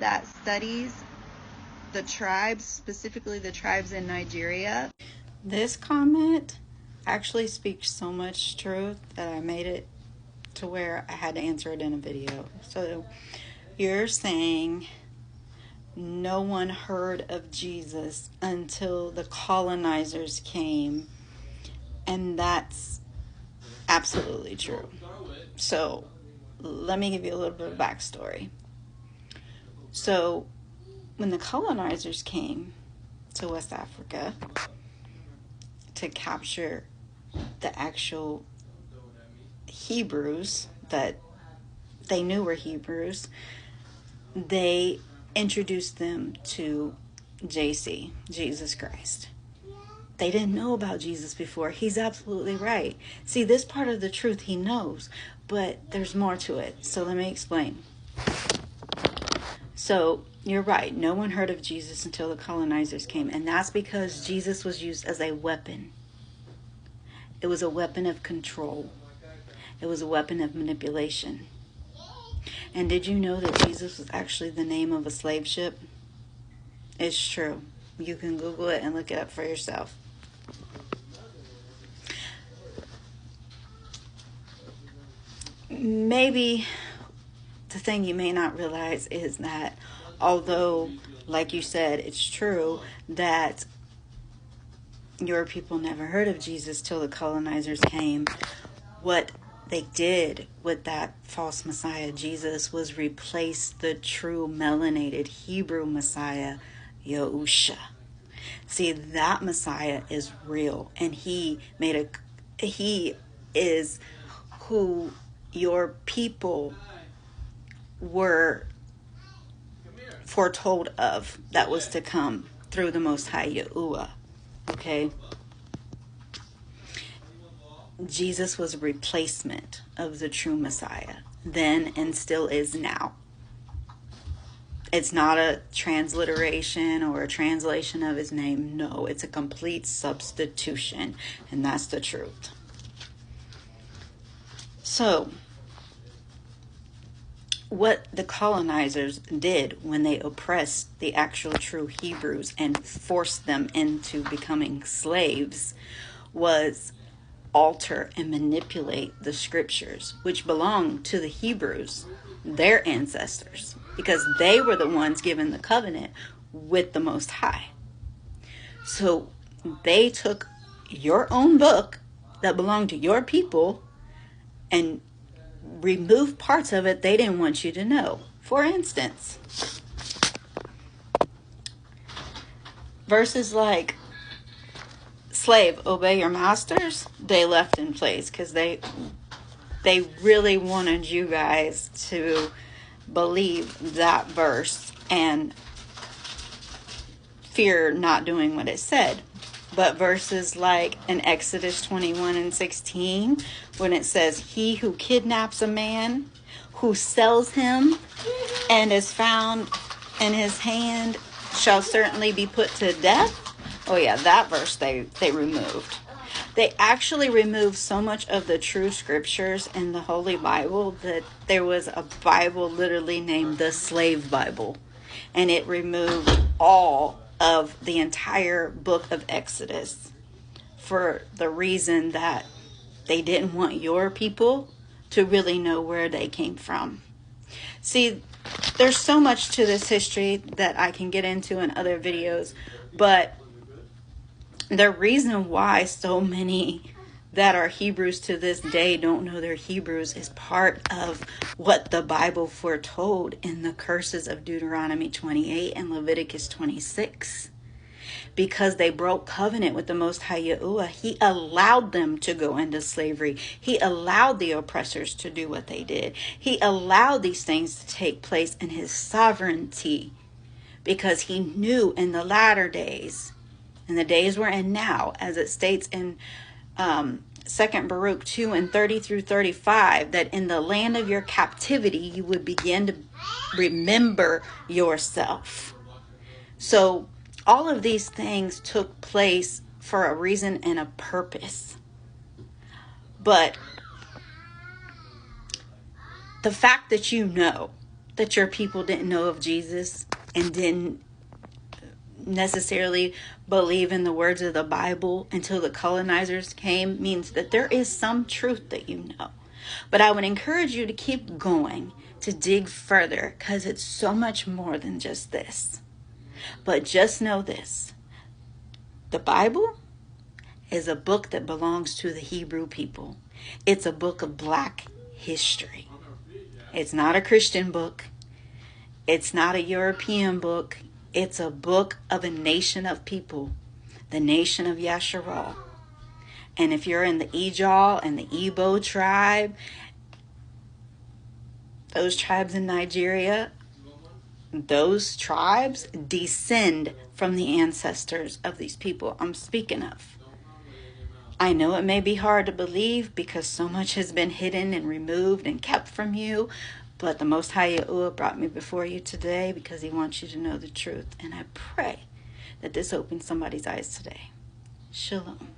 that studies the tribes, specifically the tribes in Nigeria. This comment actually speaks so much truth that I made it to where I had to answer it in a video. So you're saying no one heard of Jesus until the colonizers came, and that's absolutely true. So let me give you a little bit of backstory. So when the colonizers came to West Africa to capture the actual Hebrews that they knew were Hebrews, they introduced them to JC, Jesus Christ. They didn't know about Jesus before. He's absolutely right. See, this part of the truth he knows, but there's more to it. So let me explain. So you're right. No one heard of Jesus until the colonizers came. And that's because Jesus was used as a weapon. It was a weapon of control. It was a weapon of manipulation. And did you know that Jesus was actually the name of a slave ship? It's true. You can Google it and look it up for yourself. Maybe the thing you may not realize is that although, like you said, it's true that your people never heard of Jesus till the colonizers came, what they did with that false Messiah Jesus was replace the true melanated Hebrew Messiah, YAHUSHA. See, that Messiah is real, and he is who your people were foretold of, that was to come through the Most High Yahuwah. Okay? Jesus was a replacement of the true Messiah, then and still is now. It's not a transliteration or a translation of his name. No, it's a complete substitution, and that's the truth. So, what the colonizers did when they oppressed the actual true Hebrews and forced them into becoming slaves was alter and manipulate the scriptures, which belonged to the Hebrews, their ancestors, because they were the ones given the covenant with the Most High. So they took your own book that belonged to your people and removed parts of it they didn't want you to know. For instance, verses like, slave, obey your masters, they left in place because they really wanted you guys to believe that verse and fear not doing what it said. But verses like in Exodus 21:16, when it says, he who kidnaps a man, who sells him, and is found in his hand shall certainly be put to death. Oh yeah, that verse they removed. They actually removed so much of the true scriptures in the Holy Bible that there was a Bible literally named the Slave Bible. And it removed all of the entire book of Exodus for the reason that they didn't want your people to really know where they came from. See, there's so much to this history that I can get into in other videos, but the reason why so many that are Hebrews to this day don't know they're Hebrews is part of what the Bible foretold in the curses of Deuteronomy 28 and Leviticus 26. Because they broke covenant with the Most High Yahuwah, he allowed them to go into slavery. He allowed the oppressors to do what they did. He allowed these things to take place in his sovereignty, because he knew in the latter days, in the days we're in now, as it states in 2 BARUK 2 and 30 through 35, that in the land of your captivity, you would begin to remember yourself. So all of these things took place for a reason and a purpose. But the fact that you know that your people didn't know of Jesus and didn't necessarily believe in the words of the Bible until the colonizers came means that there is some truth that you know. But I would encourage you to keep going, to dig further, because it's so much more than just this. But just know this: the Bible is a book that belongs to the Hebrew people. It's a book of black history. It's not a Christian book. It's not a European book. It's a book of a nation of people, the nation of Yasharal. And if you're in the Ijal and the Igbo tribe, those tribes in Nigeria, those tribes descend from the ancestors of these people I'm speaking of. I know it may be hard to believe because so much has been hidden and removed and kept from you, but the Most High Yahuwah brought me before you today because he wants you to know the truth. And I pray that this opens somebody's eyes today. Shalom.